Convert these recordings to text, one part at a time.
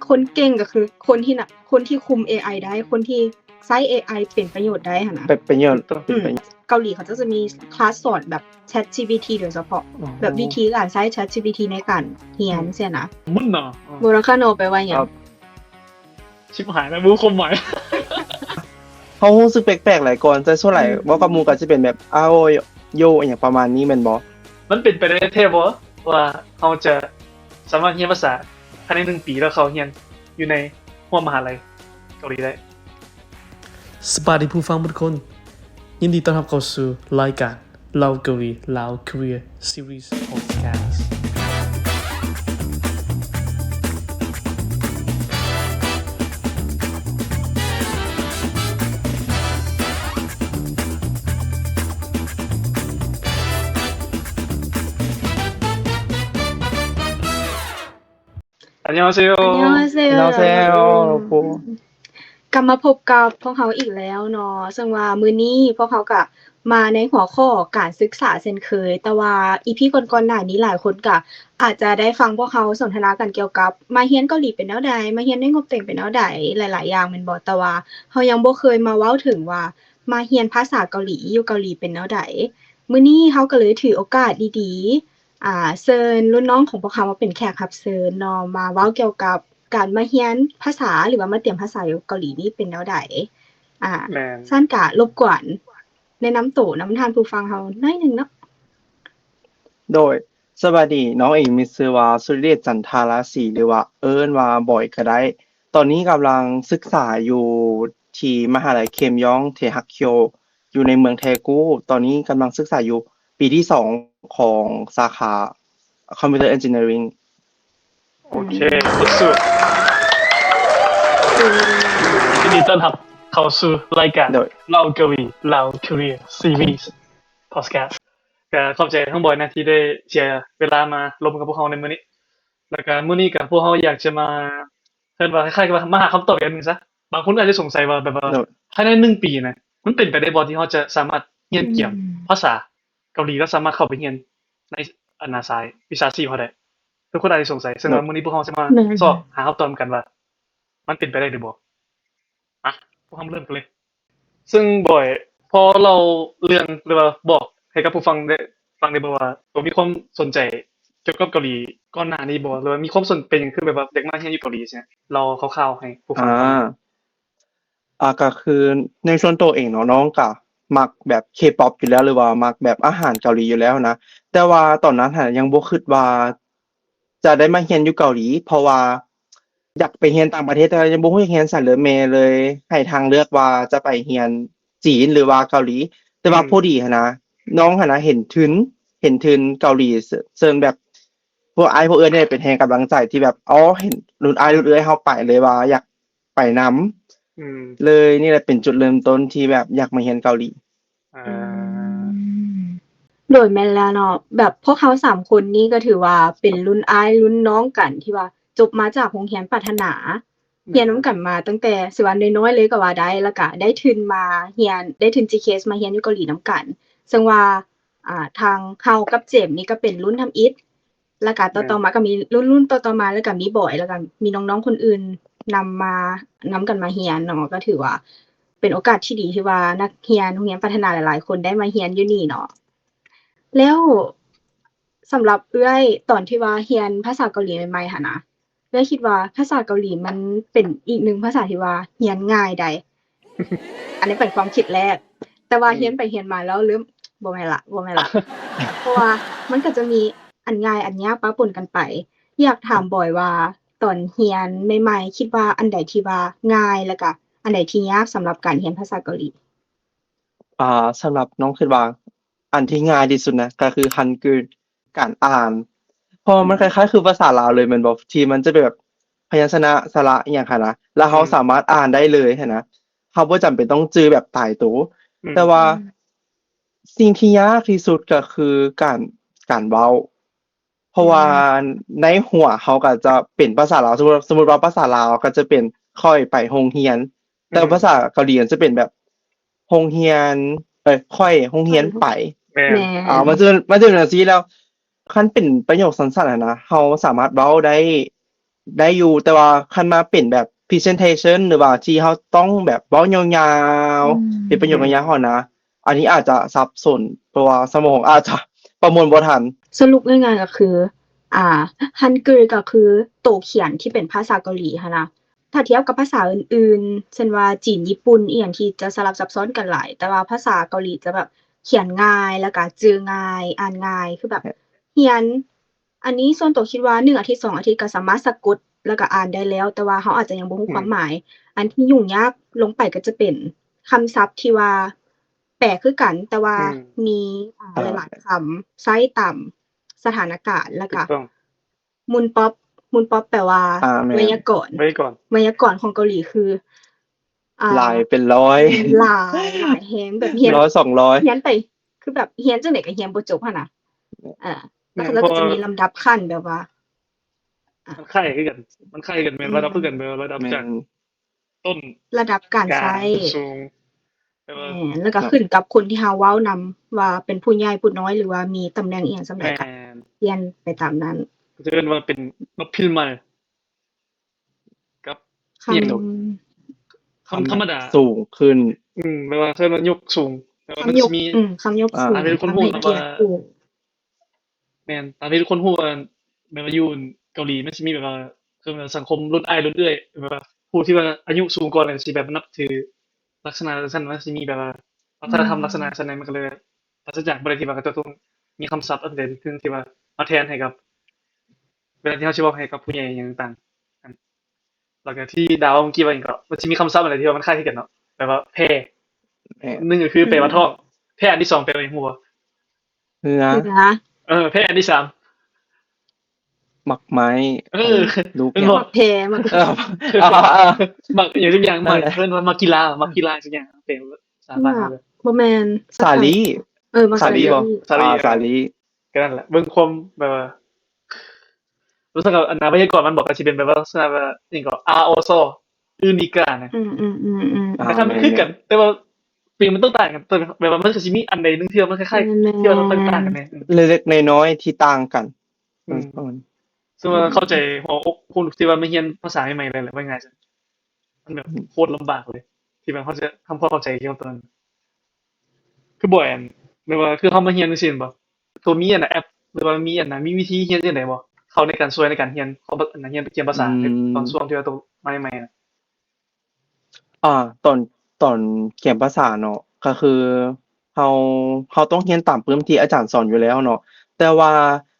คนเก่งก็คือคนที่น่ะคนที่คุม AI ได้คนที่ใช้ AI เป็นประโยชน์ได้หั่นน่ะเป็นประโยชน์เกาหลีเขาจะมีคลาสสอนแบบ ChatGPT โดยเฉพาะแบบวิธีการใช้ ChatGPT ในการเรียนเสียนะมึนเนาะโมราคาโนแปลว่าหยังชิบหายแล้วรู้ความหมายเขารู้สึกแปลกๆหลายก่อนแต่ส่วนใหญ่เว้ากับหมู่ก็สิเป็นแบบอ้าวโยอหยังประมาณนี้แม่นบ่มันเป็นไปได้แท้บ่ว่าเฮาจะสามารถเรียนภาษาภายใน1ปีแล้วเขาเรียนอยู่ในห้วงมหาลัยเกาหลีได้สวัสดีผู้ฟังทุกคนยินดีต้อนรับเข้าสู่รายการเล่าเกาหลี Lao Korea Series Podcastอันยองเซโยกลับมาพบกับพวกเขาอีกแล้วเนาะซึ่งว่ามื้อนี้พวกเขาก็มาในหัวข้อการศึกษาเช่นเคยแต่ว่า EP ก่อนๆหน้านี้หลายคนก็อาจจะได้ฟังพวกเขาสนทนากันเกี่ยวกับมาเรียนเกาหลีเป็นแนวใดมาเรียนในงบเต็มเป็นแนวใดหลายๆอย่างแม่นบ่แต่ว่าเฮายังบ่เคยมาเว้าถึงว่ามาเรียนภาษาเกาหลีอยู่เกาหลีเป็นแนวใดมื้อนี้เฮาก็เลยถือโอกาสดีๆเชิญรุ่นน้องของพวกเขามาเป็นแขกรับเชิญเนาะมาเว้าเกี่ยวกับการมาเรียนภาษาหรือว่ามาเตรียมภาษาอยู่เกาหลีนี่เป็นแนวใดซั่นก็รบกวนแนะนำตัวนำทานผู้ฟังเฮาหน่อยนึงเนาะโดยสวัสดีน้องเองมีชื่อว่าสุริเดชจันทาราศีหรือว่าเอิ้นว่าบ่อยก็ได้ตอนนี้กำลังศึกษาอยู่ที่มหาลัยเคมยองเทฮักโคอยู่ในเมืองแทกูตอนนี้กำลังศึกษาอยู่ปีที่2ของสาขา Computer Engineering โอเคสุดๆยินดีต้อนรับเข้าสู่รายการเล่าเกาหลี Lao Korea Series Podcast ก็ขอบใจทั้งบอยนะที่ได้เสียเวลามาร่วมกับพวกเราในมื้อนี้แล้วก็มื้อนี้ก็พวกเราอยากจะมาเรียกว่าคล้ายๆกับมาหาคำตอบอีกอันนึงซะบางคนอาจจะสงสัยว่าแบบว่าภายใน1ปีนะมันเป็นไปได้บ่ที่เราจะสามารถเรียนเกี่ยวภาษาเกาหลีแล้วสามารถเข้าไปเรียนในอนาคตวิชาชีพเฮาได้ทุกคนอาจจะสงสัยซึ่งมื้อนี้พวกเราจะมาสอบหาคำตอบกันว่ามันเป็นไปได้หรือบ่พวกเราเริ่มกันเลยซึ่งบ่อยพอเราเรื่องหรือว่าบอกให้กับผู้ฟังได้ฟังได้บ่ว่าตัวมีความสนใจเกี่ยวกับเกาหลีก่อนหน้านี้บ่หรือว่ามีความสนเป็นหยังคือแบบว่าเด็กมาเรียนอยู่เกาหลีใช่มั้ยเราคร่าวๆให้ผู้ฟังฟังก็คือในส่วนตัวเองเนาะน้องก็มักแบบ K-pop อยู่แล้วหรือว่ามักแบบอาหารเกาหลีอยู่แล้วนะแต่ว่าตอนนั้นยังบ่คิดว่าจะได้มาเรียนอยู่เกาหลีเพราะว่าอยากไปเรียนต่างประเทศแต่ยังบ่รู้จะเรียนไสเลยแม่เลยให้ทางเลือกว่าจะไปเรียนจีนหรือว่าเกาหลีแต่ว่าพอดีนะน้องนะเห็นทุนเกาหลีซึ่งแบบพวกอ้ายพวกเอิ้นเนี่ยเป็นแรงกำลังใจที่แบบเห็นรุ่นอ้ายรุ่นเอื้อยเฮาไปเลยว่าอยากไปนำเลยนี่แหละเป็นจุดเริ่มต้นที่แบบอยากมาเรียนเกาหลีโดยแม่นแล้วเนาะแบบพวกเขา3คนนี้ก็ถือว่าเป็นรุ่นอ้ายรุ่นน้องกันที่ว่าจบมาจากโรงเรียนปรารถนาเรียนนำกันมาตั้งแต่สิว่าน้อยๆเลยก็ว่าได้แล้วก็ได้ทุนมาเรียนได้ทุน GKS มาเรียนอยู่เกาหลีนำกันซึ่งว่าทางเฮากับเจมส์นี่ก็เป็นรุ่นทำอิฐแล้วก็ต่อๆมาก็มีรุ่นต่อๆมาแล้วก็มีบอยแล้วก็มีน้องๆคนอื่นนำกันมาเรียนเนาะก็ถือว่าเป็นโอกาสที่ดีที่ว่านักเรียนโรงเรียนปรารถนาหลายๆคนได้มาเรียนอยู่นี่เนาะแล้วสำหรับเอื้อยตอนที่ว่าเรียนภาษาเกาหลีใหม่ๆหั้นนะเอื้อยคิดว่าภาษาเกาหลีมันเป็นอีกหนึ่งภาษาที่ว่าเรียนง่ายใด อันนี้เป็นความคิดแรกแต่ว่าเรียนไปเรียนมาแล้วเริ่มบ่แม่นละเพราะว่ามันก็จะมีอันง่ายอันยากปะปนกันไปอยากถามบ่อยว่าตอนเรียนใหม่ๆคิดว่าอันใดที่ว่าง่ายแล้วก็อันใดที่ยากสำหรับการเรียนภาษาเกาหลีสำหรับน้องคิดว่าอันที่ง่ายที่สุดนะก็คือฮันกึการอ่านเพราะมันคล้ายๆคือภาษาลาวเลยแม่นบ่ที่มันจะเป็นแบบพยัญชนะสระอิหยังหั้นนะแล้วเราสามารถอ่านได้เลยหั้นนะเราบ่จำเป็นต้องจื้อแบบตายตัวแต่ว่าสิ่งที่ยากที่สุดก็คือการเว้าเพราะว่าในหัวเราก็จะเป็นภาษาลาวสมมุติว่าภาษาลาวก็จะเป็นค่อยไปโรงเรียนแต่ภาษาเกาหลีมันจะเป็นแบบโรงเรียนค่อยโรงเรียนไปแม่นมันจะเป็นจังซี่แล้วคันเป็นประโยคสั้นๆเราสามารถเว้าได้ ได้อยู่แต่ว่าคันมาเป็นแบบ presentation หรือว่าที่เราต้องแบบเว้ายาวๆเป็นประโยคยาวๆนะอันนี้อาจจะสับสนเพราะว่าสมองอาจจะประมวลบ่ทันสรุปง่ายๆก็คือ ฮันกึลก็คือโตเขียนที่เป็นภาษาเกาหลีหั้นนะถ้าเทียบกับภาษาอื่นๆเช่นว่าจีนญี่ปุ่นอีหยังที่จะสลับซับซ้อนกันหลายแต่ว่าภาษาเกาหลีจะแบบเขียนง่ายแล้วก็จือง่ายอ่านง่ายคือแบบเรียนอันนี้ส่วนตัวคิดว่า1อาทิตย์2อาทิตย์ก็สามารถสะกดแล้วก็อ่านได้แล้วแต่ว่าเราอาจจะยังบ่รู้ความหมายอันที่ยุ่งยากลงไปก็จะเป็นคำศัพท์ที่ว่าแปลคือกันแต่ว่ามีหลายๆคำใช้ตามสถานการณ์แล้วก็มุนป๊อปแปลว่าไวยากรณ์ของเกาหลีคือหลายเป็นร้อย หลายแฮงแบบเรียน 100 200เรียนไปคือแบบเรียนจังได๋ก็เรียนบ่จบหั้นน่ะแล้วก็จะมีลำดับขั้นแบบว่ามันคล้ายคือกันแม่นระดับคือกันแม่นระดับจากต้นระดับการใช้ สูงแล้วก็ขึ้นกับคนที่เราเว้านำว่าเป็นผู้ใหญ่ผู้น้อยหรือว่ามีตำแหน่งอิหยังส่ำใดก็เรียนไปตามนั้นจะเอิ้นว่าเป็นnormal กับคำธรรมดาสูงขึ้นแปลว่าเพิ่นว่ายกสูงแปลว่ามันสิมีคำยกสูงให้ทุกคนฮู้ครับว่าแม่นตามที่ทุกคนฮู้ว่าแม่นว่าอยู่เกาหลีมันสิมีแบบว่าคือสังคมรุ่นอ้ายรุ่นเอื้อยแบบว่าผู้ที่ว่าอายุสูงกว่าน่ะสิแบบนับถือลักษณะจั่งซั้นมันสิมีแบบว่าวัฒนธรรมลักษณะซั้นนั้นมันก็เลยปราศจากบ่ได้ที่ว่าก็จะต้องมีคำศัพท์อันใดซึ่งที่ว่ามาแทนให้กับเวลาที่เราสิเว้าให้กับผู้ใหญ่อิหยังต่างๆแล้วก็ที่ดาวเมื่อกี้ว่าหยังก็มันสิมีคำศัพท์อะไรที่ว่ามันคล้ายคือกันเนาะแบบว่าแพ1ก็คือแปลว่าท้องแพอันที่2แปลว่าหยังฮู้บ่เหือแพอันที่3หมักไม้ลูกหมักแพมักหมักอย่างทุกอย่างหมักเพิ่นว่ามักกีฬาสักอย่างเป็นภาษาบ้านเฮาเลยบ่แม่นสาลีมักสาลีบ่สาลีก็นั่นแหละเบิ่งความแบบว่ารู้สึกว่าอันนาพยากรณ์มันบอกก็สิเป็นแบบว่าลักษณะว่าหยังก็อาโอโซอื่นอีกานะแต่คำมันคือกันแต่ว่าปีมันต้องต่างกันแต่แบบว่ามันก็สิมีอันใดนึงที่มันคล้ายๆที่มันต่างกันแน่เล็กๆน้อยๆที่ต่างกันซึ่งว่าเข้าใจหัวอกคนที่ว่าไม่เรียนภาษาใหม่ๆเลยแหละว่าง่ายจังมันแบบโคตรลำบากเลยที่มันเขาจะทำความเข้าใจเกี่ยวกับตัวนั้นคือบ่อันแบบว่าคือเฮามาเรียนจังซี่แม่นบ่ตัวมีอันน่ะแอปหรือว่ามีอันน่ะมีวิธีเรียนจังได๋บ่เข้าในการช่วยในการเรียนเขาอันนั้นเรียนภาษาในตอนช่วงที่ว่าต้องมาใหม่ๆน่ะตอนเขียนภาษาเนาะก็คือเราเราต้องเรียนตามปึ้มที่อาจารย์สอนอยู่แล้วเนาะแต่ว่า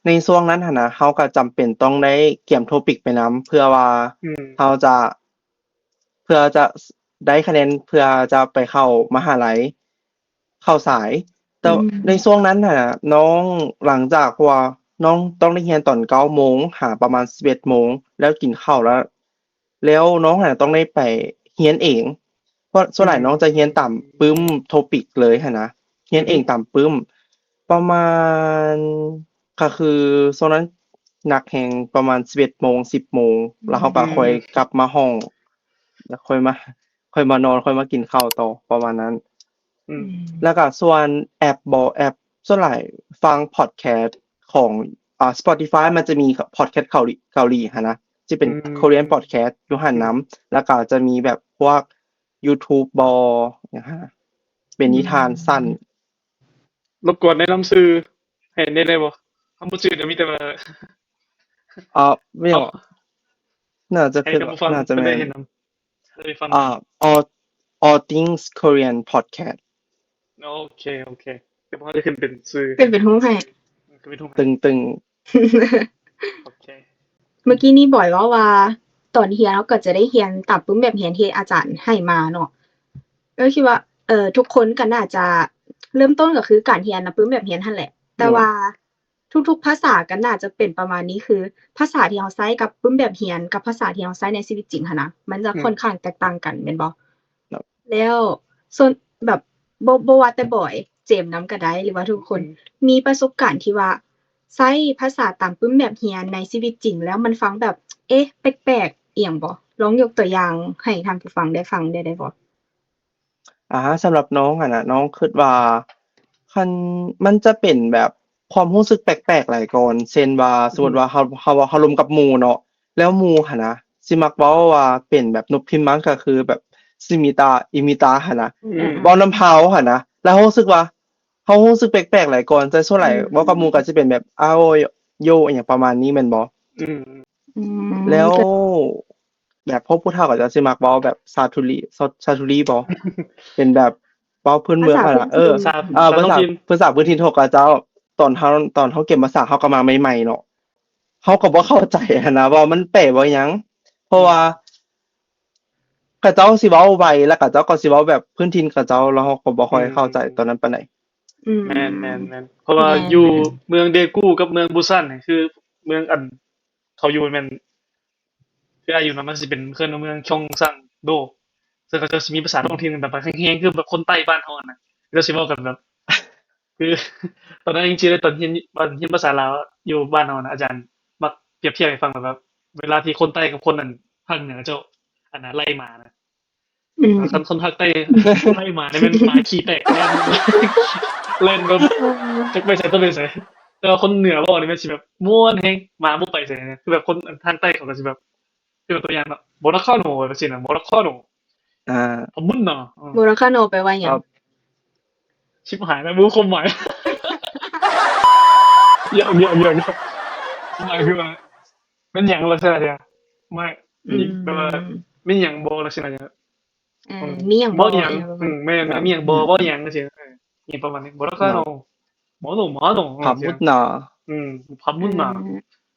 ในช่วงนั้นหั้นน่ะเราก็จำเป็นต้องได้เขียน topic ไปนำเพื่อว่าเราจะได้คะแนนเพื่อจะไปเข้ามหาลัยเข้าสายแต่ในช่วงนั้นน่ะน้องหลังจากเพราะว่าน้องต้องได้เรียนตอน 9:00 นหาประมาณ 11:00 นแล้วกินข้าวแล้วน้องน่ะต้องได้ไปเรียนเองเพราะส่วนหลายน้องจะเรียนตามปึ้ม topic เลยหั้นนะเรียนเองตามปึ้มประมาณก็คือช่วงนั้นหนักแฮงประมาณ 11:00 น 10:00 นแล้วเราก็ค่อยกลับมาห้องแล้วค่อยมานอนค่อยมากินข้าวต่อประมาณนั้นแล้วก็ส่วนแอปส่วนหลายฟังพอดแคสต์ของSpotify มันจะมีพอดแคสต์เกาหลีหั้นนะที่เป็น Korean podcast อยู่หั้นนำแล้วก็จะมีแบบพวก YouTube บ่หยังหั้นเป็นนิทานสั้นรบกวนแนะนำชื่อให้ได้บ่คำบ่ชื่อเดี๋ยวมีแต่ว่าไม่น่าจะคือน่าจะแม่นall things Korean podcast โอเคเดี๋ยวผมจะขึ้นเป็นชื่อเป็นฮู้ให้ตึงๆโอเคเมื่อกี้นี้บ่อยว่าตอนเรียนเราก็จะได้เรียนตามปึ้มแบบเรียนที่อาจารย์ให้มาเนาะก็คิดว่าทุกคนก็น่าจะเริ่มต้นก็คือการเรียนนะปึ้มแบบเรียนหั่นแหละแต่ว่าทุกๆภาษาก็น่าจะเป็นประมาณนี้คือภาษาที่เราใช้กับปึ้มแบบเรียนกับภาษาที่เราใช้ในชีวิตจริงหั้นนะมันจะค่อนข้างแตกต่างกันแม่นบ่แล้วส่วนแบบบ่ว่าแต่บ่อยเจมส์นำก็ได้หรือว่าทุกคนมีประสบการณ์ที่ว่าใช้ภาษาตามปึ้มแบบเรียนในชีวิตจริงแล้วมันฟังแบบแปลกๆอิหยังบ่ลองยกตัวอย่างให้ท่านผู้ฟังได้ฟังได้บ่สำหรับน้องอะนะน้องคิดว่าคันมันจะเป็นแบบความรู้สึกแปลกๆหลายก่อนเช่นว่าสมมุติว่าเราร่วมกับหมู่เนาะ แล้วหมู่หั่นนะสิมักเว้าว่าเป็นแบบนกพิราบก็คือแบบซิมิตาอิมิตาหั่นนะ อืม เว้านำเฮาหั่นนะแล้วเรารู้สึกว่าเรารู้สึกแปลกๆหลายก่อนแต่ส่วนหลายเว้ากับหมู่ก็สิเป็นแบบอ้าวโยอิหยังประมาณนี้แม่นบ่ อืม อืม แล้ว ก็ แบบพวกผู้เฒ่าก็จะสิมักเว้าแบบซาทุรีบ่เป็นแบบเว้าพื้นเมืองหั่นน่ะ ภาษา ภาษา ท้องถิ่น ภาษาพื้นถิ่นของเขาเจ้าตอนเฮาเก็บภาษาเฮาก็มาใหม่ๆเนาะเฮาก็บ่เข้าใจหั้นนะว่ามันแปลว่าหยังเพราะว่าเขาเจ้าสิเว้าไวแล้วเขาเจ้าก็สิเว้าแบบพื้นถิ่นเขาเจ้าแล้วเฮาก็บ่ค่อยเข้าใจตอนนั้นปานใด อืม แม่นเพราะว่าอยู่เมืองเดกูกับเมืองบุซันนี่คือเมืองอันเขาอยู่แม่นคืออายุนั้นมันสิเป็นเคลื่อนเมืองชงซังโดซึ่งเขาจะมีภาษาท้องถิ่นแบบแห้งๆคือแบบคนใต้บ้านเฮานะแล้วสิเว้ากันแบบ คือ ตอนนั้นจริงๆเลยตอนเรียนภาษาลาวอยู่บ้านเฮานะอาจารย์มักเปรียบเทียบให้ฟังแบบเวลาที่คนใต้กับคนนั้นภาคเหนือเจ้าอันน่ะไล่หมานะ อืม คนภาคใต้ไล่หมาเนี่ยมันหมาขี้แตกเล่นแบบจักไปใส่ตัวไปใส่แต่ว่าคนเหนือบอกนี่มันสิแบบม่วนแฮงหมาบ่ไปใส่เนี่ยคือแบบคนทางใต้เขาก็สิแบบคือแบบตัวอย่างแบบบ่รักข้าวหนูแบบสินะบ่รักข้าวหนู อ่า ผมมึนเนาะ โมราคาโนแปลว่าหยั ครั ง บ ชิบหายแล้วรู้ความหมายเยอะหมายคือว่าเป็นหยังลักษณะเนี่ยไม่ อืม แบบว่าไม่หยังบ่ลักษณะเนี่ย มีหยัง บ่ บ่ หยังแม่นมีหยังบ่หยังจังซี่อย่างประมาณนี้บ่รักข้าวหนูหมอหนู ผับมุดหนา พับมุ่นมา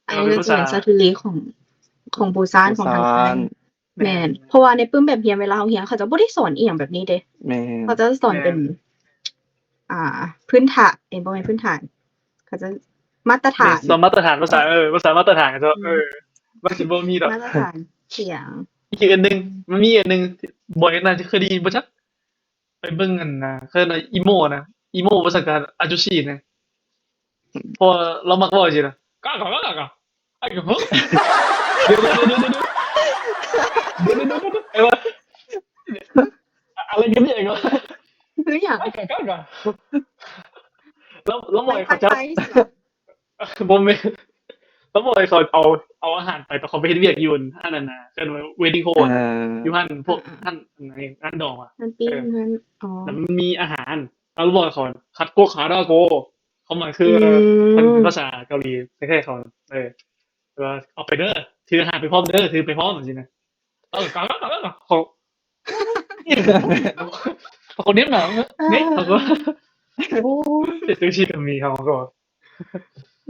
อันนี้ก็จะเป็นซาทูริของปูซานของทางใต้ ปูซาน แม่นเพราะว่าในปึ้มแบบเรียนเวลาเขาเรียนเขาจะบ่ได้สอนอีหยังแบบนี้เด้ แม่น เขาจะสอนเป็น พื้นฐานบ่แม่นพื้นฐาน เขาจะมาตรฐาน สอนมาตรฐานภาษาภาษามาตรฐานก็มันสิบ่มีดอก มาตรฐานเสียง อีกอันหนึงมันมีอันหนึงบ่อยน่าจะเคยได้ยินบ่จักไปเบิ่งอันน่ะเคยนะอีโมนะอีโมภาษาการอาจุชินะพอเรามักเว้าจังซี่นะกะไอ้ก็เฮ้อเดี๋ยวไอ้ว่าอะไรกันเนี่ยก็ คือหยัง ไอ้กะแล้วบ่อย ภา เขา ค จะ ไทยสิเหรอ บ่แม่นแล้วบ่อยเขาเอาอาหารไปแต่เขาไปเฮ็ดเวียกอยู่อันนั้นน่ะเอิ้นว่า wedding hall อ่า อยู่หั่นพวกท่านอันไหนร้านดอกอ่ะ มันปิ้งมันอ๋อ แล้วมันมีอาหารแล้วบอกเขาคัดโกคาราโกเขาหมายคือมันเป็นภาษาเกาหลีไม่ใช่เขาว่าเอาไปเด้อถืออาหารไปพร้อมเด้อถือไปพร้อมจริงๆนะกาเขาเขาเนี้ยหนังเนี่ยเขาก็โอ้ยซื้อชีกันมีเขาก็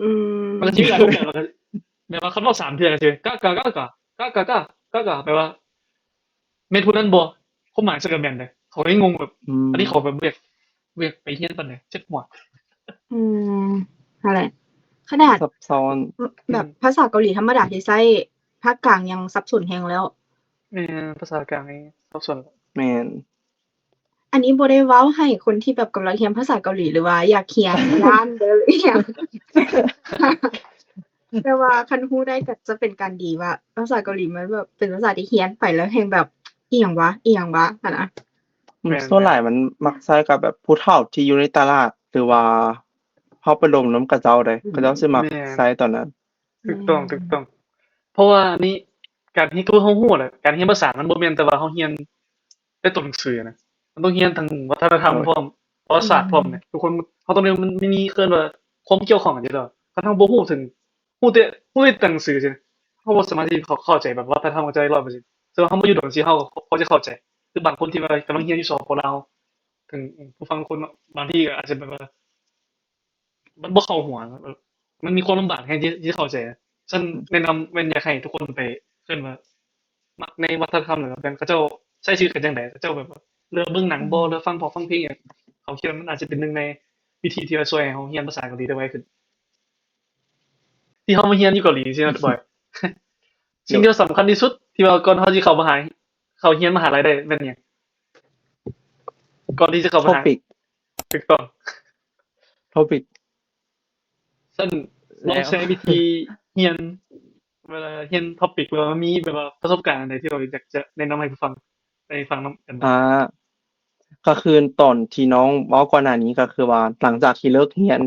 อืม มันก็ชื่ออะไรทุกอย่างแบบว่าคำว่า3 เทื่อกันชื่อกะแปลว่าเมนพูดนั่นบ่ความหมายสกแมนเลยเขาได้งงแบบอันนี้เขาแบบเวียกไปเฮียนปานไหนเจ็บหัว อืมอะไรขนาด ซับซ้อน แบบภาษาเกาหลีธรรมดาที่ใช้ภาคกลางยังสับสนแฮงแล้ว ภาษากลางนี่สับสน แม่น อันนี้บ่ได้เว้าให้คนที่แบบกำลังเรียนภาษาเกาหลีหรือว่าอยากเรียน ย่านเด้อหรืออิหยัง แต่ว่าคันฮู้ได้ก็จะเป็นการดีว่า ภาษาเกาหลีมันแบบเป็นภาษาที่เรียนไปแล้วแฮ่งแบบอิหยังวะหั่นน่ะ ส่วนหลายมันมักใช้กับแบบผู้เฒ่าที่อยู่ในตลาด หรือว่าเฮาไปลมน้ำกับเจ้าได้เขาเจ้าสิมักใช้ตอนนั้น ถูกต้องเพราะว่านี่การที่ตัวเฮาฮู้แหละการเรียนภาษามันบ่แม่นแต่ว่าเฮาเรียนแต่ตัวหนังสือนะมันต้องเรียนทั้งวัฒนธรรมพร้อมประวัติศาสตร์พร้อมเนี่ยทุกคนเฮาต้องเรียนมันมีเกินว่าความเกี่ยวข้องกันอยู่แล้วถ้าเฮาบ่ฮู้ถึงฮู้แต่หนังสือซิเฮาบ่สามารถที่เข้าใจแบบวัฒนธรรมเข้าใจ100%แต่ว่าเฮามาอยู่โดนสิเฮาก็จะเข้าใจคือบางคนที่ว่ากำลังเรียนอยู่สปลาวถึงผู้ฟังคนบางที่ก็อาจจะแบบว่ามันบ่เข้าหัวมันมีความลำบากแฮงที่เข้าใจ ฉันแนะนำเป็นอยากให้ทุกคนไปขึ้นมามักในวัฒนธรรมหรือกันเขาเจ้าใช้ชีวิตกันจังไดเขาเจ้าแบบว่าเรือเบิ่งหนังบ่เรือฟังฟังเพลงอย่างเขาคิดว่ามันอาจจะเป็นหนึ่งในวิธีที่จะช่วยให้เขาเรียนภาษาเกาหลีได้ไวขึ้นที่เขามาเรียนอยู่เกาหลีใช่ไหมบ่อย สิ่งที่สำคัญที่สุดที่ว่าก่อนเขาที่เขาเรียนมหาลัยได้เป็นหยังก่อนที่จะเข้ามหา topic ถูกต้อง topic ซึ่งลองใช้วิธีเรียนเวลาเรียนท็อปิกหรือว่ามีแบบว่าประสบการณ์อะไรที่เราอยากจะแนะนำให้ผู้ฟังได้ฟังนำกันบ้าง ก็คือตอนที่น้องเว้าก่อนหน้านี้ก็คือว่าหลังจากที่เลิกเรียน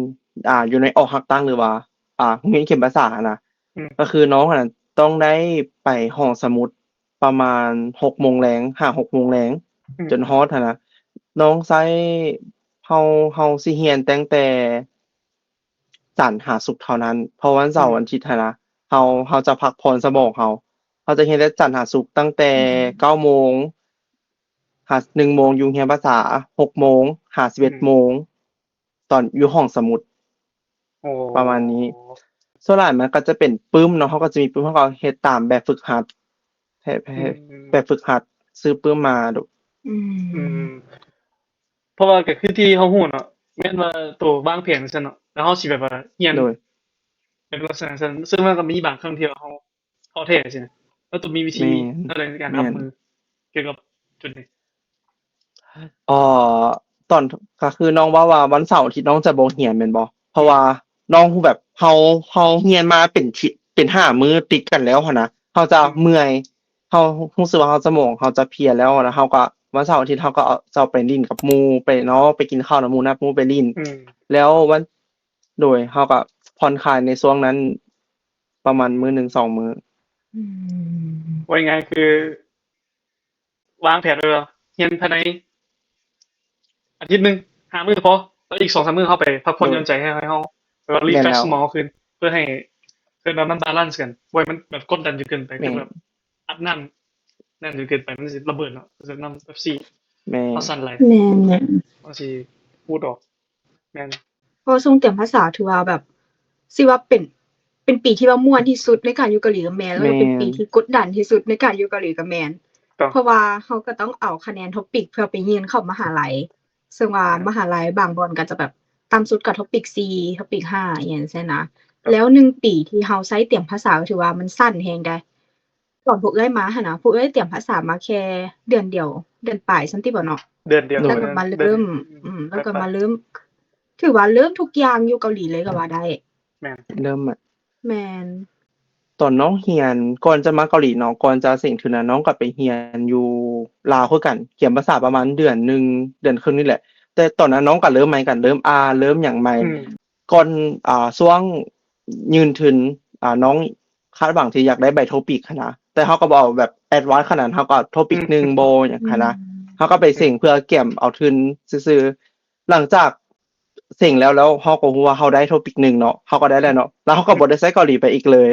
อยู่ในออกฮักตั้งหรือว่าโรงเรียนเข็มภาษาน่ะ อืม ก็คือน้องน่ะ ต้องได้ไปห้องสมุดประมาณ6 โมงแลง5-6 โมงแลงจนฮอดหั้นนะน้องไซเฮาสิเรียนตั้งแต่จันทร์หาศุกร์เท่านั้นเพราะวันเสาร์วันอาทิตย์หั้นนะเฮาจะพักผ่อนสมองเฮาจะเรียนแต่จันทร์หาศุกร์ตั้งแต่9 โมง1 โมงอยู่เรียนภาษา6 โมง11 โมงตอนอยู่ห้องสมุด โอ้ ประมาณนี้ ส่วนหลายมันก็จะเป็นปึ้มเนาะเขาก็จะมีปึ้มเขาก็เฮ็ดตามแบบฝึกหัดแบบฝึกหัดซื้อปึ้มมาดู อืม เพราะว่าก็คือที่เขาฮู้เนาะแม่นว่าตัววางแผนซั่นเนาะแล้วเขาสิแบบว่าเรียน โดย เป็นลักษณะนั้นซึ่งมันก็มีบางครั้งที่เขาท้อแท้ใช่ไหมแล้วต้องมีวิธีอะไรในการรับมือเกี่ยวกับจุดนี้ ตอนก็คือน้องว่าวันเสาร์อาทิตย์น้องจะบ่เรียนแม่นบ่เพราะว่าน้องแบบเฮาเรียนมาเป็น5 มื้อติดกันแล้วหั้นนะเฮาจะเมื่อยเฮารู้สึกว่าเฮาสมองเฮาจะเพลียแล้วแล้วเฮาก็วันเสาร์อาทิตย์เฮาก็จะไปลิ้นกับหมู่ไปเนาะไปกินข้าวกับหมู่นัดหมู่ไปลิ้น แล้วโดยเฮาก็ผ่อนคลายในช่วงนั้น ประมาณมื้อ1-2 มื้อ อืม ว่าง่ายๆคือ วางแผนไว้ว่าเรียนภายในอาทิตย์หนึง5 มื้อพอแล้วอีก 2-3 มื้อเข้าไปพักผ่อนหย่อนใจให้เฮาแบบว่ารีเฟรชสมองขึ้นเพื่อให้มันบาลันซ์กันบ่ให้มันแบบกดดันจนเกินไปคือแบบอัดแน่นจนเกินไปมันสิระเบิดเนาะจะนำ Pepsi แม่ เอาสั่นไหล แม่น มันสิพูดออกแม่น เพราะทรงเตรียมภาษาถือว่าแบบสิว่าเป็นปีที่ว่าม่วนที่สุดในการอยู่เกาหลีกับแมนแล้วก็เป็นปีที่กดดันที่สุดในการอยู่เกาหลีกับแมน ต้อง เพราะว่าเขาก็ต้องเอาคะแนน topic เพื่อไปเรียนเข้ามหาลัยซึ่งว่ามหาลัยบางบอนก็จะแบบต่ำสุดก็ topic 4 topic 5อิหยังซี้นะแล้ว1 ปีที่เราใช้เตรียมภาษาก็ถือว่ามันสั้นแรงได้ตอนพวกเอ้ยมาหั้นนะพวกเอ้ยเตรียมภาษามาแค่เดือนเดียวเดือนปลายซั้นติบ่เนาะ เดือนเดียว แล้วก็มาเริ่มแล้วก็มาเริ่มถือว่าเริ่มทุกอย่างอยู่เกาหลีเลยก็ว่าได้ แม่น เริ่มอะ แม่น ตอนน้องเรียนก่อนจะมาเกาหลีเนาะก่อนจะสิ่งถึงนั้นน้องก็ไปเรียนอยู่ลาวคือกันเรียนภาษาประมาณเดือนหนึ่งเดือนครึ่งนี่แหละ แต่ตอนนั้นน้องก็เริ่มใหม่กันเริ่มอ่านเริ่มหยังใหม่ก่อนช่วงยืนถึงน้องคาดหวังที่อยากได้ใบ TOEIC หั้นนะแต่เขาก็บ่เอาแบบแอดวานซ์ขนาดนั้นเขาก็ TOEIC 1บ่หยังหั้นนะเขาก็ไปเสี่ยงเพื่อแก้มเอาทุนซื่อๆหลังจากเสี่ยงแล้วเขาก็รู้ว่าเขาได้ TOEIC 1เนาะเขาก็ได้แล้วเนาะแล้วเขาก็บ่ได้ใช้เกาหลีไปอีกเลย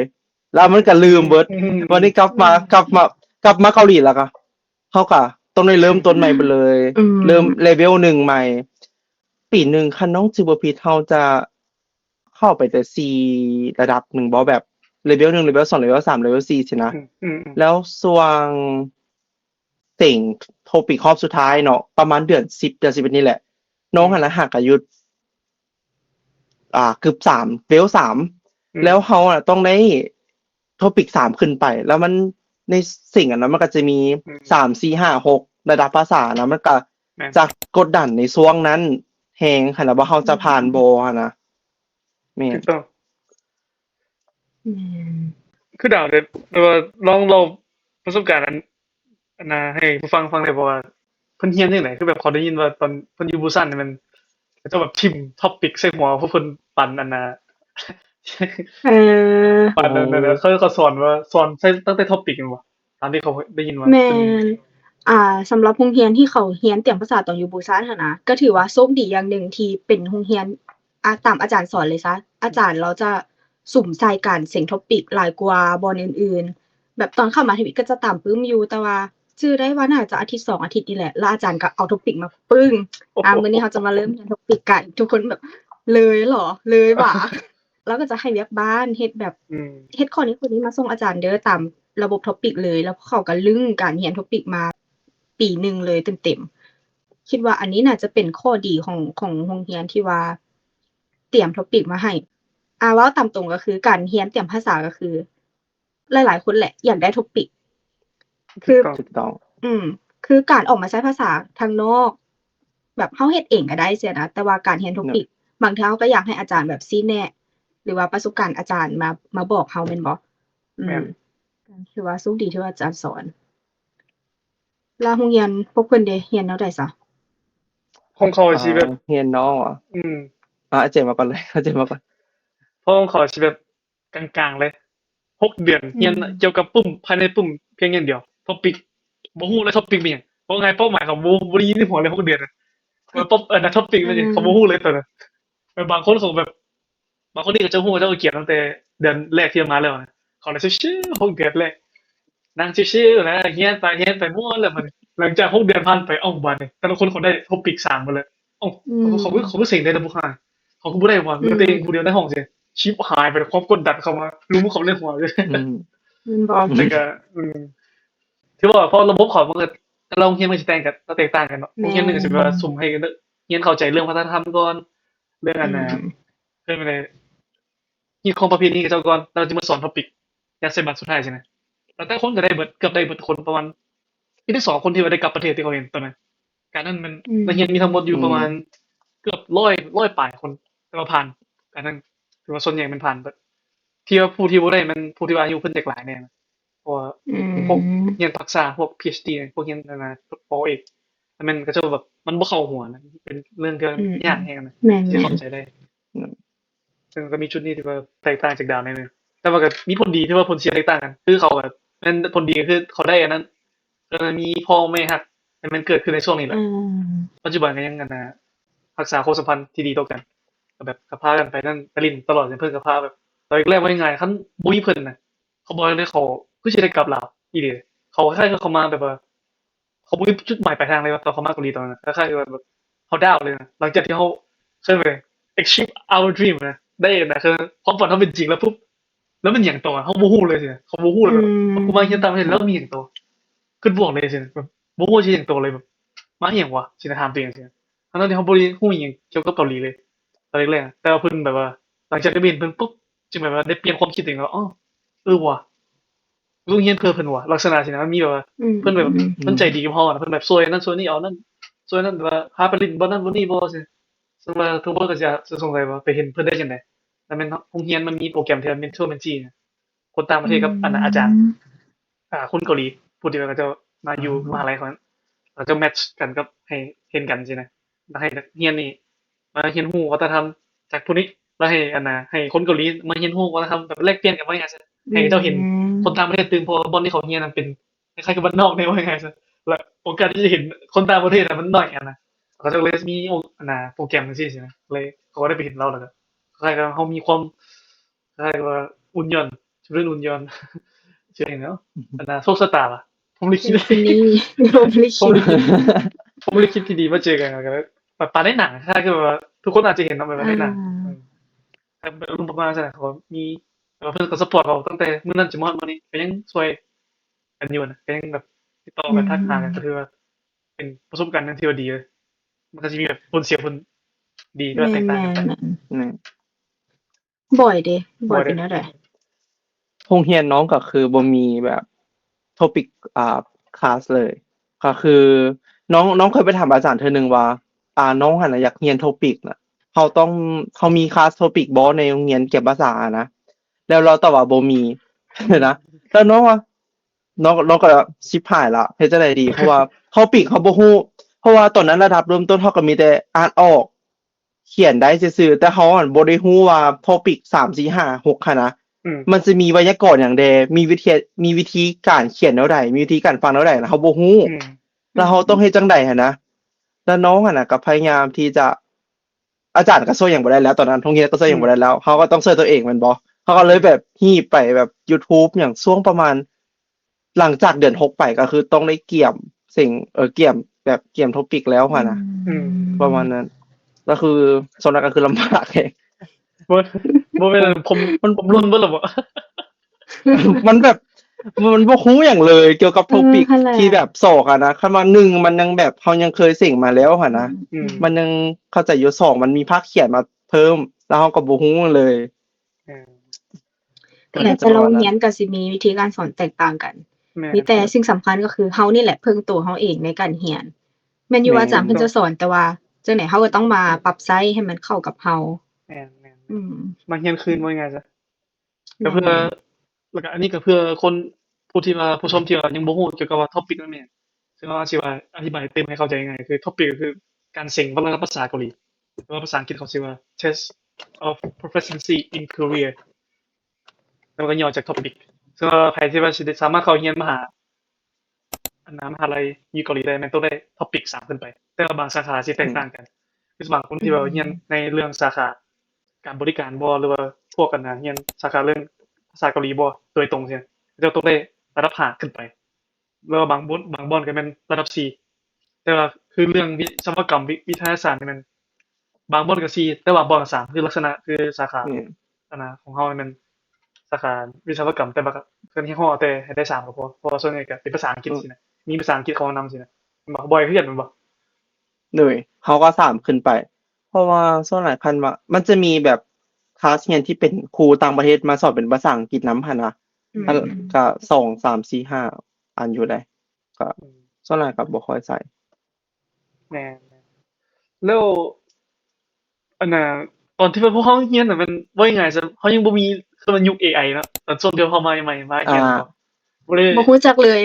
แล้วมันก็ลืมเบิดวันนี้กลับมาเกาหลีแล้วก็เขาก็ต้องได้เริ่มต้นใหม่ไปเลย เริ่มเลเวล1ใหม่ ปีหนึ่งคันน้องสิบ่ผิดเราจะเข้าไปแต่4ระดับ1บ่แบบเลเวล1เลเวล2เลเวล3เลเวล4สินะแล้วส่วงเต็งโทปิกรอบสุดท้ายเนาะประมาณเดือน10เดือน11นี่แหละ น้องหันละหักก็อยู่เกือบ3เลเวล3แล้วเราอะต้องได้Topic 3ขึ้นไปแล้วมันในสิ่งอันนั้นมันก็จะมี3 4 5 6ระดับภาษานะมันก็จะกดดันในช่วงนั้นแฮงคั่นน่ะว่าเราจะผ่านบ่หั่นนะแม่น ถูกต้องคือดาวเด้ว่าลองเราประสบการณ์อันน่ะให้ผู้ฟังได้บ่ว่าเพิ่นเรียนจังได๋คือแบบเขาได้ยินว่าตอนเพิ่นอยู่บุซันนี่มันเขาเจ้าแบบทิ่ม topic ใส่หัวพวกเพิ่นปั่นอันน่ะ ปั่นอันนั้นน่ะเขาสอนใส่ตั้งแต่ topic แม่นบ่ตามที่เขาได้ยินว่า แม่นสำหรับโรงเรียนที่เขาเรียนเตรียมภาษาตอนอยู่บุซันหั้นนะก็ถือว่าโชคดีอย่างหนึ่งที่เป็นโรงเรียนตามอาจารย์สอนเลยซะอาจารย์เราจะสุ่มใส่การเสียง topic หลายกว่าบอนอื่นๆแบบตอนเข้ามหาวิทยาลัยก็จะตามปึ้มอยู่แต่ว่าชื่อได้ว่าน่าจะอาทิตย์2อาทิตย์นี่แหละแล้วอาจารย์ก็เอา topic มาปึ้งมื้อนี้เราจะมาเริ่มเรียน topic กันทุกคนแบบเลยเหรอเลยหว่า แล้วก็จะให้เวียกบ้านเฮ็ดแบบเฮ็ดข้อนี้มาส่งอาจารย์เด้อตามระบบ topic เลยแล้วเขาก็ลึงการเรียน topic มาปีหนึ่งเลยเต็มๆคิดว่าอันนี้น่าจะเป็นข้อดีของโรงเรียนที่ว่าเตรียม topic มาให้เว้าตามตรงก็คือการเรียนเตรียมภาษาก็คือหลายๆคนแหละอยากได้ topic คือถูกต้อง คือการออกมาใช้ภาษาทางนอกแบบเราเฮ็ดเองก็ได้เสียนะแต่ว่าการเรียน topic บางเทื่อเราก็อยากให้อาจารย์แบบชี้แนะหรือว่าประสบการณ์อาจารย์มาบอกเราแม่นบ่คือว่าโชคดีที่ว่าอาจารย์สอนแล้วโรงเรียนพวกเพิ่นเด้เรียนแนวใดซะ ของเขาสิแบบ เรียนน้องเหรอเจมมาก่อนเลยเจมมาก่อน เพราะของเขาสิแบบกลางๆเลย 6 เดือนเรียนเกี่ยวกับปุ่มภายในปุ่มเพียงอย่างเดียวท็อปิกบ่ฮู้เลยท็อปิกเป็นหยังเพราะไงเป้าหมายของบ่ได้ยินในหัวเลย6 เดือนน่ะว่าป๊อปท็อปิกเป็นหยังเขาบ่ฮู้เลยตอนนั้นบางคนเขาแบบบางคนนี่ก็จะฮู้เจ้าก็เขียนตั้งแต่เดือนแรกที่มาแล้วนะเขาเลยชิวๆ6 เดือนแรกนั่งชิวๆนะเรียนไปม่วนแล้วมันหลังจาก6 เดือนผ่านไปบัดนี้แต่ละคนเขาได้ท็อปิก3หมดเลยอ้าวเขาก็เซ็งได้นะพวกเขาเขาก็บ่ได้ว่าเหลือแต่เองผู้เดียวในห้องซิชิปหายไปความกดดันเข้ามารู้เขาเล่นหัวเลย บ่ แต่ก็ที่ว่าพอระบบเขามันก็เราเรียนมันสิแตกต่างกันเนาะเรียนหนึงก็สิว่าสุ่มให้กันเรียนเข้าใจเรื่องวัฒนธรรมก่อนเรื่องอันน่ะเรื่องอะไรฮีตของประเพณีกับเจ้าก่อนเราจะมาสอนท็อปิกยาเสพติดสุดท้ายใช่ไหมแล้วแต่คนก็ได้เบิดเกือบได้เบิดคนประมาณที่ได้2 คนที่ว่าได้กลับประเทศที่เขาเห็นตอนนั้นการนั้นมันนักเรียนมีทั้งหมดอยู่ประมาณเกือบ100ปลายคนแต่ว่าผ่านการนั้นถือว่าส่วนใหญ่มันผ่านเบิดที่ว่าผู้ที่บ่ได้มันผู้ที่ว่าอายุเพิ่นเด็กหลายแน่นะเพราะว่าพวกเรียนทักษะพวก PhD พวกเรียนนั่นน่ะปอเอกแต่มันก็จะแบบมันบ่เข้าหัวนะเป็นเรื่องที่ยากแฮงนะ แม่น ที่เข้าใจได้ซึ่งก็มีจุดนี้ที่ว่าแตกต่างจากดาวนิดนึงแต่ว่าก็มีผลดีที่ว่าผลเสียแตกต่างกันคือเขาแบบมันผลดีก็คือเขาได้อันนั้นมีพ่อแม่ฮักแต่มันเกิดขึ้นในช่วงนี้แหละปัจจุบันก็ยังกันนะรักษาความสัมพันธ์ที่ดีต่อกันก็แบบก็พากันไปนั่นไปลิ้นตลอดจนเพิ่นก็พาแบบตอนแรกว่ายังไงคันบ่มีเพิ่นน่ะเขาบอกเลยเขาคือสิได้กลับลาวอีหลีเขาคล้ายๆเขามาแบบว่าเขาบ่มีจุดหมายปลายทางเลยว่าตอนเขามาเกาหลีตอนนั้นคล้ายๆแบบเขาดาวน์เลยนะหลังจากที่เขาเคยไป achieve our dream นะได้นะคือความฝันเขาเป็นจริงแล้วปุ๊บแล้วมันหยังต่อเขาบ่ฮู้เลยสิเขาบ่ฮู้เลยแบบกูมาเฮียนต่างประเทศแล้วมีหยังต่อขึ้นบวกเลยสิแบบบ่ฮู้สิหยังต่อเลยแบบมาหยังวะสิถามตัวเองสิทั้งที่เขาบ่ได้ฮู้หยังเกี่ยวกับเกาหลีเลยตอนแรกๆแต่ว่าเพิ่นแบบว่าหลังจากได้ไปเห็นเพิ่นปุ๊บจึงแบบว่าได้เปลี่ยนความคิดตัวเองแล้วอ๋อว่ะโรงเรียนเพิ่นว่ะลักษณะสินะมันมีแบบว่าเพิ่นแบบเพิ่นใจดีกับเฮาอะเพิ่นแบบช่วยนั่นช่วยนี่เอานั่นช่วยนั่นแบบว่าพาไปลิ้นบ่นั่นบ่นี่บ่สิซึ่งว่าทุกคนก็จะสงสัยว่าไปเห็นเพิ่นได้จังได๋แล้วแม่นโรงเรียนมันมีโปรแกรมที่ว่า Mentor Mentee นะคนต่างประเทศกับอันน่ะอาจารย์คนเกาหลีผู้ที่ว่าเขาจะมาอยู่มหาลัยของเขาจะแมตช์กันกับให้เห็นกันสินะแล้วให้นักเรียนนี่มาเรียนรู้วัฒนธรรมจากผู้นี้แล้วให้อันน่ะให้คนเกาหลีมาเรียนรู้วัฒนธรรมแบบแลกเปลี่ยนกันว่าอย่างซั่นให้เจ้าเห็นคนต่างประเทศตื่นเพราะว่าบอนที่เขาเรียนนั้นเป็นคล้ายๆกับบ้านนอกแนวว่าอย่างซั่นแล้วโอกาสที่จะเห็นคนต่างประเทศน่ะมันน้อยอะนะเขาจะเลยมีอันน่ะโปรแกรมจังซี่สินะเลยเขาก็ได้ไปเห็นเราแล้วก็คล้ายๆกับเรามีความคล้ายๆว่าอุ่นหย่อนชื่ออุ่นหย่อน ชื่ออะไรเนาะอันน่ะโชคชะตาล่ะผมลิขิต นี่ลมลิ ผม ขิต ลิขิตผมลิขิตที่ดีมาเจอกันก็แบบปาในหนังคล้ายๆคือแบบว่าทุกคนอาจจะเห็นเนาะแบบในหนังแต่อารมณ์ประมาณนั้นนะเขามีเพิ่นก็ซัปพอร์ตเราตั้งแต่มื้อนั้นจนฮอดมื้อนี้ก็ยังช่วยกันอยู่นะก็ยังแบบติดต่อกันทักหากันก็ถือว่าเป็นประสบการณ์หนึงที่ว่าดีเลยมันก็สิมีแบบผลเสียผลดีก็แตกต่างกันไป บ่อยเด้บ่อยเป็นแนวใด โรงเรียนน้องก็คือบ่มีแบบ topic คลาสเลย ก็คือน้องเคยไปถามอาจารย์เทื่อนึงว่าน้องหั่นน่ะอยากเรียน topic น่ะเขามีคลาส topic บ่ในโรงเรียนเก็บภาษานะแล้วเราตอบว่าบ่มี นะแล้วน้องว่าน้องก็ชิบหายละเฮ็ดจังได๋ดี เพราะว่า topic เขาบ่ฮู้เพราะว่าตอนนั้นระดับเริ่มต้นเขาก็มีแต่อ่านออก เขียนได้ซื่อๆแต่เขาบ่ได้ฮู้ว่า topic 3 4 5 6หั้นนะมันจะมีไวยากรณ์หยังแดมีวิธีการเขียนแนวใดมีวิธีการฟังแนวใดนะเขาบ่ฮู้แล้วเขาต้องเฮ็ดจังได๋หันนะแล้วน้องหั่นน่ะก็พยายามที่จะอาจารย์ก็ช่วยหยังบ่ได้แล้วตอนนั้นโรงเรียนก็ช่วยหยังบ่ได้แล้วเขาก็ต้องช่วยตัวเองแม่นบ่เขาก็เลยแบบฮีบไปแบบ YouTube หยังช่วงประมาณหลังจากเดือน6ไปก็คือต้องได้เกี่ยมสิ่งเกี่ยมแบบ topic แล้วหั่นน่ะประมาณนั้นก็คือส่วนนั้นก็คือลำบากเอง บ่แม่นผมล้นเบิดแล้วบ่ มันแบบมันบ่ฮู้หยังเลยเกี่ยวกับ topic ที่แบบสอกอะนะคันว่า1มันยังแบบเรายังเคยเสิ่งมาแล้วหั่นนะมันยังเข้าใจอยู่2มันมีภาคเขียนมาเพิ่มแล้วเราก็บ่ฮู้เลยแต่ละโรงเรียนก็สิมีวิธีการสอนแตกต่างกันมีแต่สิ่งสำคัญก็คือเรานี่แหละพึ่งตัวเราเองในการเรียนแม่นอยู่ว่าอาจารย์เพิ่นจะสอนแต่ว่าจังได๋เราก็ต้องมาปรับใช้ให้มันเข้ากับเราแม่นๆมาเรียนคืนว่าไงซะก็เพื่อแล้วก็อันนี้ก็เพื่อคนผู้ที่ว่าผู้ชมที่ว่ายังบ่ฮู้เกี่ยวกับว่า topic นั่นแม่นซึ่งเราสิว่าอธิบายเต็มให้เข้าใจง่ายคือ topic ก็คือการเซ็งวรรณภาษาเกาหลีหรือว่าภาษาอังกฤษเขาชื่อว่า test of proficiency in Korea แล้วก็ย่อจาก topic ซึ่งว่าใครที่ว่าสิได้สามารถเข้าเรียนมหามหาลัยอยู่เกาหลีได้แม่นต้องได้ท็อปิก3ขึ้นไปแต่ว่าบางสาขาสิแตกต่างกันคือบางคนที่ว่าเรียนในเรื่องสาขาการบริการบ่หรือว่าพวกกันนะเรียนสาขาเรื่องภาษาเกาหลีบ่โดยตรงซี่จะต้องได้ระดับ5ขึ้นไปแล้วบางบ่อนก็แม่นระดับ4แต่ว่าคือเรื่องวิศวกรรมวิทยาศาสตร์นี่มันบางบ่อนก็4แต่ว่าบ่อนก็3คือลักษณะคือสาขาของเฮามันสาขาวิศวกรรมแต่ว่าเพิ่นให้แต่ให้ได้3ก็พอเพราะว่าส่วนใหญ่ก็เป็นภาษาอังกฤษสินะมีภาษาอังกฤษเข้านำสินะบ่บ่อยคือกันแม่นบ่เลยเขาก็3ขึ้นไป เพราะว่าส่วนหลายคันว่ามันจะมีแบบคลาสเรียนที่เป็นครูต่างประเทศมาสอนเป็นภาษาอังกฤษนำหั่นนะก็2 3 4 5อันอยู่ได้ก็ส่วนหลายก็บ่ค่อยใส่ แม่นแล้วอันน่ะตอนที่พวกเขาเรียนน่ะมันว่ายังไงซะเขายังบ่มีคือมันยุค AI เนาะตอนช่วงที่เขามาใหม่ๆมาเรียนบ่ได้ บ่รู้จักเลย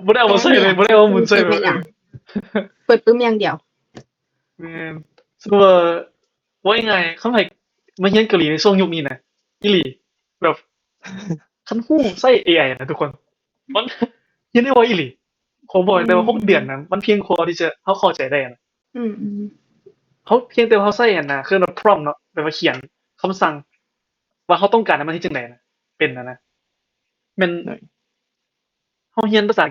บ่ได้เอามาใส่เลยบ่ได้เอาหมุนใส่เลย เปิดปึ้มอย่างเดียว แม่นซึ่งว่ายังไงเขาให้มาเรียนเกาหลีในช่วงยุคนี้นะอีหลีแบบคันฮู้ใช้ AI นะทุกคนมันเรียนได้ไวอีหลีผมบอกแต่ว่า6เดือนนั้นมันเพียงพอที่จะเขาเข้าใจได้นะ อืม เขาเพียงแต่ว่าเขาใส่อันน่ะคือแบบ prompt เนาะแบบว่าเขียนคำสั่งว่าเขาต้องการให้มันเฮ็ดจังได๋นะเป็นนะแม่นเขาเรียนภาษา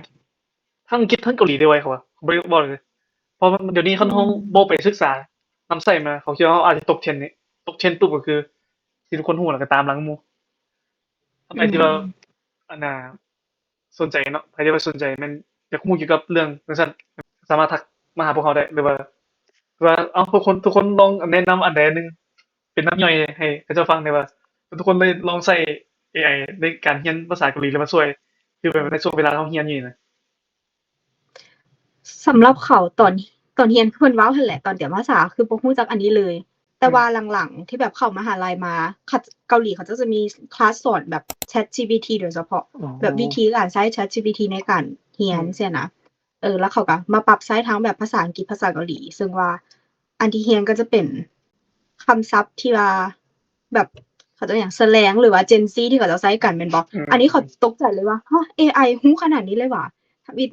ทั้งอังกฤษทั้งเกาหลีได้ไวเขาว่าบ่ได้บอกเลยเพราะมันเดี๋ยวนี้คันเราบ่ไปศึกษานำใช้มาเขาคิดว่าเราอาจจะตก trend นี่ตก trend ปุ๊บก็คือที่ทุกคนฮู้แล้วก็ตามหลังหมู่ทำไมที่ว่าอันน่ะสนใจเนาะใครที่ว่าสนใจแม่นอยากรู้เกี่ยวกับเรื่องจังซั่นสามารถทักมาหาพวกเขาได้หรือว่าเอาทุกคนลองแนะนำอันใดอันหนึงเป็นน้ำย่อยให้เขาเจ้าฟังได้ว่าทุกคนเลยลองใช้ AI ในการเรียนภาษาเกาหลีแล้วมันช่วยคือแบบในช่วงเวลาเราเรียนอยู่นี่นะ สำหรับเขาตอนเรียนคือเพิ่นเว้าหั่นแหละตอนเรียนภาษาคือบ่รู้จักอันนี้เลย แต่ว่าหลังๆที่แบบเข้ามหาลัยมาเกาหลีเขาจะมีคลาสสอนแบบ ChatGPT โดยเฉพาะแบบวิธีการใช้ ChatGPT ในการเรียนซี้นะแล้วเขาก็มาปรับใช้ทั้งแบบภาษาอังกฤษภาษาเกาหลีซึ่งว่าอันที่เรียนก็จะเป็นคำศัพท์ที่ว่าแบบเขาจะอย่างแสลงหรือว่า Gen Z ที่เขาจะใช้กันแม่นบ่อันนี้เขาตกใจเลยว่าฮะ AI รู้ขนาดนี้เลยว่ะ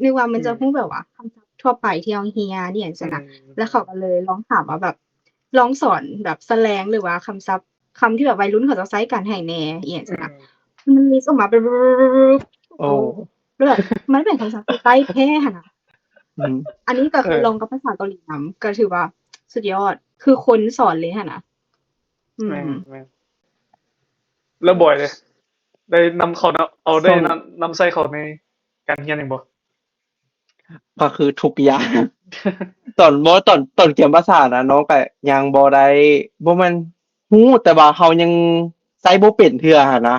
นึกว่ามันจะรู้แบบว่าคำศัพท์ทั่วไปที่เราเรียนนี่จังซี่นะแล้วเขาก็เลยลองถามว่าแบบลองสอนแบบแสลงหรือว่าคำศัพท์คำที่แบบวัยรุ่นเขาจะใช้กันให้แหน่อิหยังจังซี่นะมันลิสต์ออกมาเป็นโอ้แล้วแบบมันเป็นคำศัพท์ที่ใต้แท้หั่นน่ะอันนี้ก็คือลงกับภาษาเกาหลีนำก็ถือว่าสุดยอดคือคนสอนเลยหั่นน่ะแม่นแล้วบ่อยเลยได้นำเขาเอาได้นำใส่เขาในการเรียนจังบ่ก็คือทุกอย่าง ตอนเรียนภาษาน่ะน้องก็ยังบ่ได้บ่แม่นฮู้แต่ว่าเขายังใช้บ่เป็นเทื่อหั่นนะ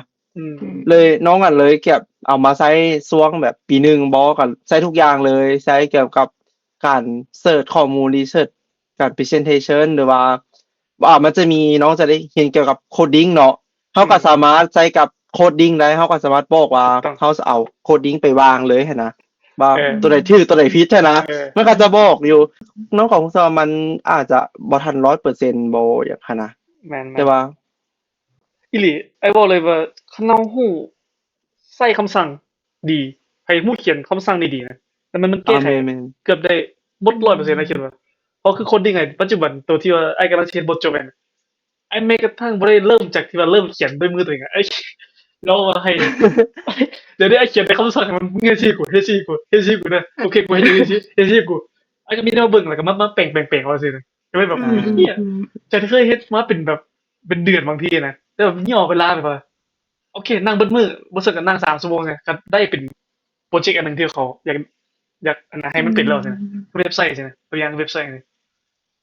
เลยน้องก็เลยเก็บเอามาใช้ช่วงแบบปี1บ่ก็ใช้ทุกอย่างเลยใช้เกี่ยวกับการเสิร์ชข้อมูลรีเสิร์ชการ presentation หรือว่ามันจะมีน้องจะได้เรียนเกี่ยวกับ coding เนาะเขาก็สามารถใช้กับ coding ได้เขาก็สามารถบอกว่าเขาจะเอา coding ไปวางเลยหั่นนะว่าตัวไหนถูกตัวไหนผิดใช่นะมันก็จะบอกอยู่น้องของซอมันอาจจะบ่ทัน 100% บ่อย่างหั่นนะแต่ว่าอีหลีไอ้บอกเลยว่าคันเราฮู้ใช้คำสั่งดีให้ฮู้เขียนคำสั่งได้ดีนะแต่มันแก้ไขเกือบได้บ่ 100% นะคิดว่าเพราะคือคนที่ไงปัจจุบันตัวที่ว่าไอ้กำลังเขียนบทจบไอ้แม้กระทั่งบ่ได้เริ่มจากที่ว่าเริ่มเขียนด้วยมือตัวเองไอ้เรามาให้เดี๋ยวนี้ไอ้เขียนแต่คำสั่งมันเฮ็ดสิกูนะโอเคกูเฮ็ดสิกูไอ้ก็มีแนวเบิ่งแล้วก็มาแป่งๆว่าซี่นะก็เลยแบบเหี้ยจากที่เคยเฮ็ดมาเป็นแบบเป็นเดือนบางทีนะแต่แบบย่อเวลาแบบว่าโอเคนั่งเบิดมื้อบ่ซักก็นั่ง3ชั่วโมงไงก็ได้เป็นโปรเจกต์อันนึงที่เขาอยากอันนั้นให้มันเป็นแล้วซี่นะเว็บไซต์ซี่นะตัวอย่างเว็บไซต์นี่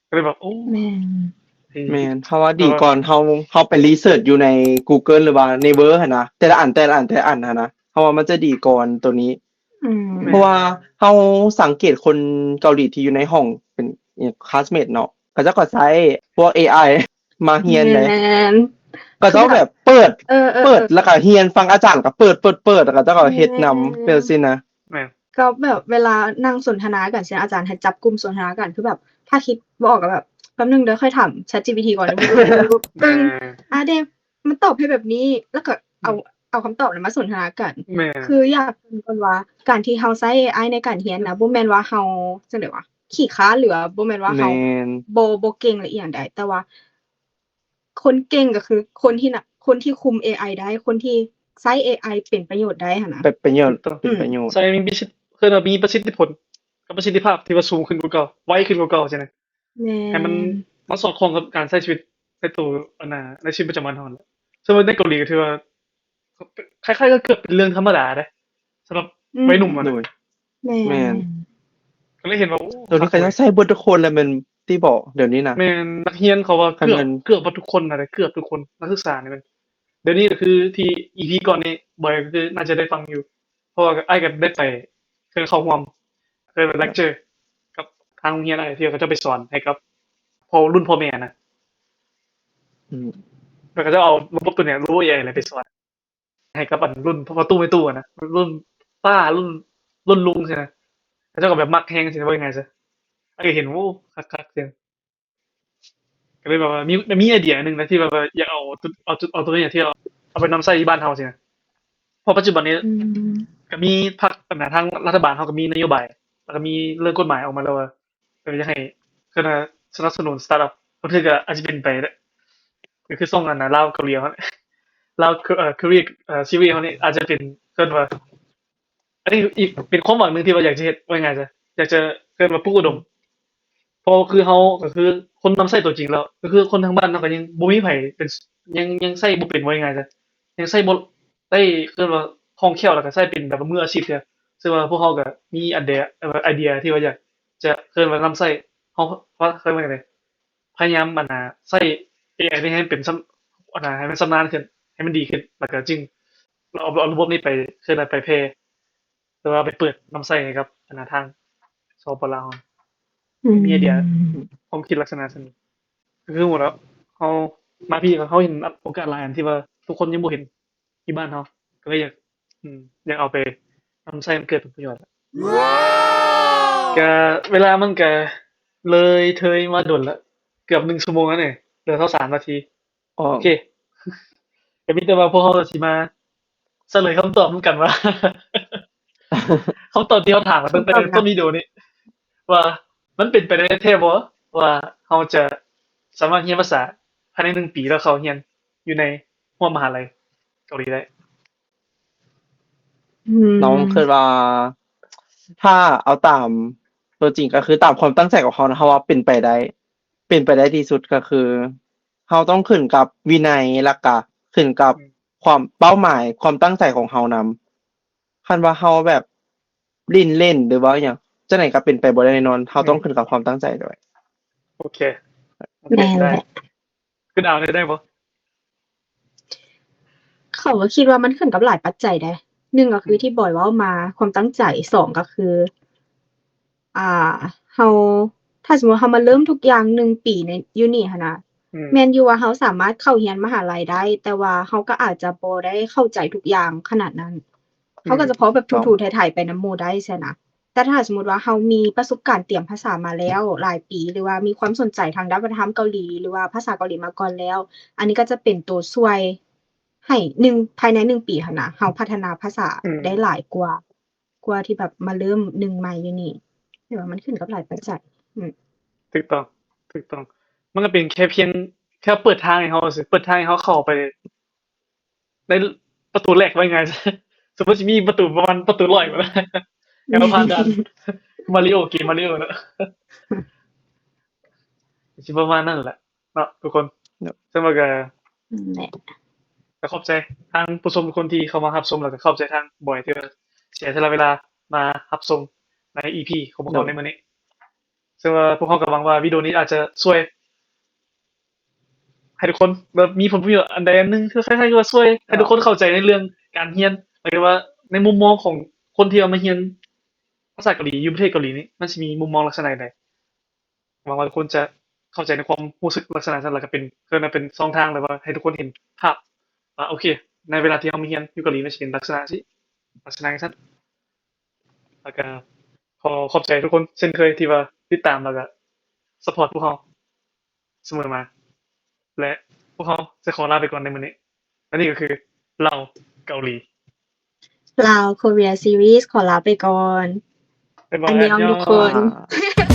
ก็เลยแบบโอ้แม่นเพราะว่าดีก่อนเฮาไปรีเสิร์ชอยู่ใน Google หรือว่าใน Word หั่นนะแต่ละอันหั่นนะเพราะว่ามันจะดีก่อนตัวนี้เพราะว่าเฮาสังเกตคนเกาหลีที่อยู่ในห้องเป็นคลาสเมทเนาะเขาจะก็ใช้พวก AI มาเรียนเลยก็ต้องแบบเปิดแล้วก็เรียนฟังอาจารย์ก็เปิดแล้วก็จะก็เฮ็ดนำเป็นซี่นะก็แบบเวลานั่งสนทนากันอาจารย์ให้จับกลุ่มสนทนากันคือแบบถ้าคิดบ่ออกก็แบบแป๊บนึงเดี๋ยวค่อยถาม ChatGPT ก่อนเดฟมันตอบให้แบบนี้แล้วก็เอา เอาคำตอบนั้นมาสนทนากัน แม่ คืออยากรู้ก่อนว่าการที่เราใช้ AI ในการเรียนน่ะบ่แม่นว่าเราจั่งใดวะขี้คร้านหรือว่าบ่แม่นว่า แม เรา น บ่เก่งหรืออิหยังใดแต่ว่า คนเก่งก็คือคนที่คุม AI ได้คนที่ใช้ AI เป็นประโยชน์ได้หั้นนะ เป็นประโยชน์ ถูกต้อง เป็นประโยชน์ ใช้มีประสิทธิผลกับประสิทธิภาพที่ว่าสูงขึ้นกว่าเก่าไวขึ้นกว่าเก่าใช่ไหม แม่ ให้มันสอดคล้องกับการใช้ชีวิตในตัวอันน่ะในชีวิตประจำวันของเราซึ่งว่าในเกาหลีก็ถือว่าคล้ายๆก็เกือบเป็นเรื่องธรรมดาเด้สำหรับวัยหนุ่มอะ โด นะ ย แม่ แม่น ก็เลยเห็นว่าโอ้ ตัวนี้ก็จะใช้เบิดทุกคนแล้วแม่นที่บอกเดี๋ยวนี้นะ แม่นนักเรียนเขาว่า คัน เกือบ แม่น เกือบว่าทุกคนนะเกือบทุกคนนักศึกษาเนี่ยมันเดี๋ยวนี้ก็คือที่ EP ก่อนนี้บ่อยก็คือน่าจะได้ฟังอยู่ เพราะว่าไอ้ก็ได้ไปเคยเข้าร่วมเคยไปเลคเชอร์กับทางโรงเรียนอะไรที่เขาจะไปสอนให้กับรุ่นพ่อแม่นะ อืม แล้วก็จะเอาระบบตัวเนี้ยรู้ใหญ่อะไรไปสอนให้กับอันรุ่นพ่อตู้ไม่ตู้อะนะรุ่นป้ารุ่นลุงใช่ไหมแล้วเจ้าก็แบบมักแฮงใช่ไหมว่ายังไงซะไอ้ก็เห็นโอ้คักๆเสียงก็เลยแบบว่ามีไอเดียหนึ่งนะที่แบบว่าอยากเอาตัวเนี้ยที่เอาไปนำใช้ที่บ้านเฮาใช่ไหมเพราะปัจจุบันนี้ อืม ก็มีพรรคปัญหาทางรัฐบาลเขาก็มีนโยบายแล้วก็มีเรื่องกฎหมายออกมาแล้วว่าจะให้คณะสนับสนุนสตาร์ทอัพก็คือก็อาจจะเป็นไปได้ก็คือส่งกันนะลาวเกาหลีเขาลาวเกาหลีซีรีส์เขานี่อาจจะเป็นเกินว่าอันนี้อีกเป็นความหวังหนึ่งที่เราอยากจะเห็นว่าไงจะอยากจะเกินว่าผู้อุดมเพราะคือเขาก็คือคนนำใช้ตัวจริงแล้วก็คือคนทางบ้านเขาก็ยังบ่มีไผเป็นยังใช้บ่เป็นว่ายังไงจะยังใช้บ่ได้เกินว่าคล่องแคล่วแล้วก็ใช้เป็นแบบว่ามืออาชีพเนี่ย ซึ่งว่าพวกเขาก็มีไอเดียที่ว่าอยากจะเคลื่อนมานำใช้เขาว่าเคยว่าไงพยายามมันใช้ AI นี่ให้มันเป็นให้มันชำนาญขึ้นให้มันดีขึ้นแล้วก็จึงเราเอาระบบนี้ไปเคลื่อนไปแพร่หรือว่าไปเปิดนำใช้ให้กับทางสปลาวมีไอเดียความคิดลักษณะนี้ก็คือหมดแล้วเขามาพี่เขาเห็นโอกาสหลายอันที่ว่าทุกคนยังบ่เห็นที่บ้านเขาก็เลยอยากเอาไปนำใช้มันเกิดประโยชน์ ก็เวลามันก็เลยเทยมาโดนละเกือบ1 ชั่วโมงแล้วเนี่ยเหลือเท่า3 นาที อ๋อ โอเคก็มีแต่ว่าพวกเขาสิมาเฉลยคำตอบนำกันว่า คำตอบที่เขาถามมาตั้งแต่ต้นวิดีโอนี้ว่ามันเป็นไปได้แท้บ่ว่าเขาจะสามารถเรียนภาษาภายใน1 ปีแล้วเขาเรียนอยู่ในห้วงมหาลัยเกาหลีได้ น้องคิดว่า ถ้าเอาตามตัวจริงก็คือตามความตั้งใจของเขานะเขาว่าเป็นไปได้ที่สุดก็คือเขาต้องขึ้นกับวินัยแล้วก็ขึ้นกับความเป้าหมายความตั้งใจของเขานำคันว่าเขาแบบลิ้นเล่นหรือว่าหยังจังได๋ก็เป็นไปบ่ได้แน่นอนเขาต้องขึ้นกับความตั้งใจด้วย โอเค แม่นแห ได้ ละ ขึ้นเอาได้บ่ เขาก็คิดว่ามันขึ้นกับหลายปัจจัยเด้1ก็คือที่บอยเว้ามาความตั้งใจ2ก็คือเราถ้าสมมุติเรามาเริ่มทุกอย่าง1 ปีในอยู่นี่หั้นน่ะแม่นอยู่ว่าเราสามารถเข้าเรียนมหาลัยได้ แต่ว่าเราก็อาจจะบ่ได้เข้าใจทุกอย่างขนาดนั้นเราก็จะพอแบบถูๆไถๆไปนำหมู่ได้ซี้นะแต่ถ้าสมมุติว่าเรามีประสบการณ์เตรียมภาษามาแล้วหลายปีหรือว่ามีความสนใจทางด้านวัฒนธรรมเกาหลีหรือว่าภาษาเกาหลีมาก่อนแล้ว อันนี้ก็จะเป็นตัวช่วยให้ภายใน1 ปีหั้นน่ะเราพัฒนาภาษาได้หลายกว่าที่แบบมาเริ่ม1ใหม่อยู่นี่แต่ว่ามันขึ้นกับหลายปัจจัย ถูกต้องมันก็เป็นแค่เพียงแค่เปิดทางให้เขาซื่อเปิดทางให้เขาเข้าไปในประตูแรกว่าไง สมมุติสิมีประตูประมาณประตู100ก็ได้ให้เราผ่านด่าน Mario เกม Mario เนาะ สิประมาณนั้นแหละเนาะทุกคน เนาะ ซึ่งมันก็ นั่นแหละ ก็ขอบใจทางผู้ชมทุกคนที่เข้ามารับชมแล้วก็ขอบใจทางบอยที่ว่าเสียเวลามารับชมใน EP ของพวกเราในมื้อนี้ซึ่งว่าพวกเขาก็หวังว่าวิดีโอนี้อาจจะช่วยให้ทุกคนแบบมีผลประโยชน์อันใดอันหนึ่งคือคล้ายๆกับว่าช่วยให้ทุกคนเข้าใจในเรื่องการเรียนหมายถึงว่าในมุมมองของคนที่เอามาเรียนภาษาเกาหลีอยู่ประเทศเกาหลีนี้มันสิมีมุมมองลักษณะใดหวังว่าทุกคนจะเข้าใจในความรู้สึกลักษณะนั้นแล้วก็เป็นเป็นช่องทางเลยว่าให้ทุกคนเห็นภาพว่าโอเคในเวลาที่เรามาเรียนอยู่เกาหลีมันสิเป็นลักษณะจังซั่นแล้วก็ขอบใจทุกคนเช่นเคยที่ว่าติดตามแล้วก็ซัพพอร์ตพวกเราเสมอมา และพวกเขาจะขอลาไปก่อนในมื้อนี้และนี่ก็คือเรา เกาหลี ลาว Korea Series ขอลาไปก่อน บ๊ายบา อั ย นยองทุกคน อ่า